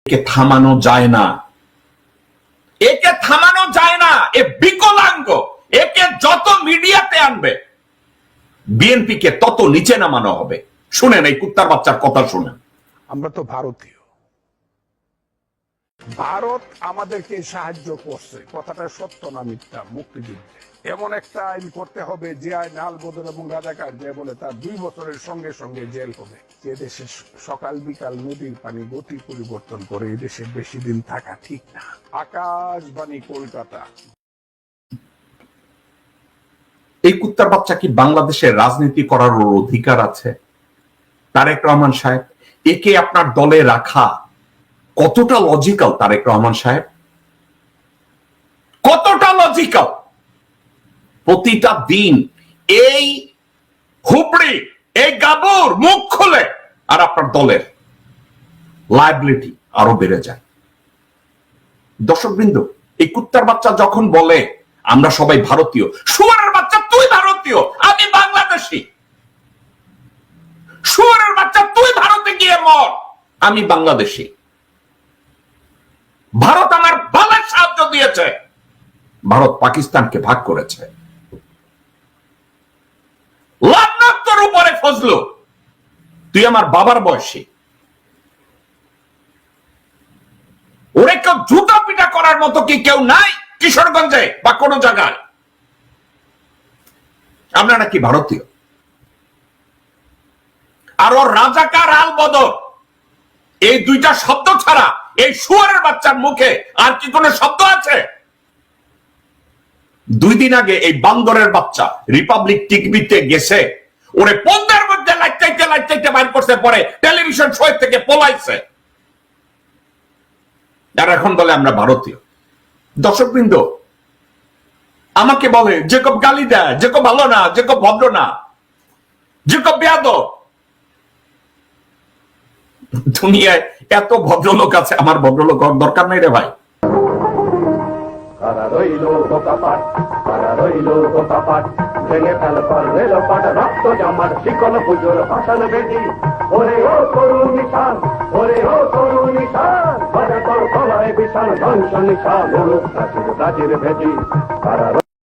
একে থামানো যায় না, একে থামানো যায় না। এ বিকলাঙ্গ, একে যত মিডিয়াতে আনবে বিএনপিকে তত নিচে নামানো হবে। শুনেন এই কুত্তার বাচ্চার কথা শুনেন। আমরা তো ভারতীয়, ভারত আমাদেরকে সাহায্য করছে, কথাটা সত্য না মিথ্যা? মুক্তিযুদ্ধে এমন একটা আইন করতে হবে যে আইন আলবদর এবং রাজাকার যে বলে তার 2 বছরের সঙ্গে সঙ্গে জেল হবে। যে দেশে সকাল বিকাল নদীর পানি গতি পরিবর্তন করে এই দেশে বেশি দিন থাকা ঠিক না। আকাশবাণী, কলকাতা। এই কুত্তার বাচ্চা কি বাংলাদেশের রাজনীতি করার অধিকার আছে? তারেক রহমান সাহেব, একে আপনার দলে রাখা কতটা লজিক্যাল? তারেক রহমান সাহেব, কতটা লজিক্যাল? প্রতিটা দিন এই হুবড়ি, এই গাবুর মুখ খুলে আর আপনার দলের লায়াবিলিটি আরো বেড়ে যায়। দর্শকবৃন্দ, এই কুত্তার বাচ্চা যখন বলে আমরা সবাই ভারতীয়, শুয়ারের বাচ্চা তুই ভারতীয়, আমি বাংলাদেশী। শুয়ারের বাচ্চা তুই ভারতে গিয়ে মর, আমি বাংলাদেশী। ভারত আমার ভালো সাহায্য দিয়েছে, ভারত পাকিস্তানকে ভাগ করেছে। লান্নাত তোর উপরে ফজলু, তুই আমার বাবার বয়সী। ওরে কেউ জুতা পিটা করার মতো কি কেউ নাই কিশোরগঞ্জে বা কোন জায়গায়? আমরা নাকি ভারতীয়? আর ওর রাজাকার আল বদর, এই দুইটা শব্দ ছাড়া এই শুয়ারের বাচ্চার মুখে আর কি কোনো শব্দ আছে? 2 দিন আগে এই বান্দরের বাচ্চা রিপাবলিক টিভিতে গেছে, ওরে পন্দের মধ্যে লাইটাইতে বাইর করতে, পরে টেলিভিশন শো থেকে পলাইছে। আর এখন বলে আমরা ভারতীয়। দর্শকবৃন্দ, আমাকে বলে জেকব গালি দেয়, জেকব ভালো না, জেকব ভদ্র না, জেকব বেয়াদব। দুনিয়ায় এত ভদ্রলোক আছে, আমার ভদ্রলোক দরকার নাই রে ভাই। ভেঙে ফেল রেল পাট রক্ত জমাট শিকল পুজোর ভাষণ বেদি। ওরে ও তরুণ নিশান, ওরে ও তরুণ নিশান, বাজা তোর গলায় বিশাল ধ্বংস নিশান, প্রাচীর প্রাচীর ভেদি।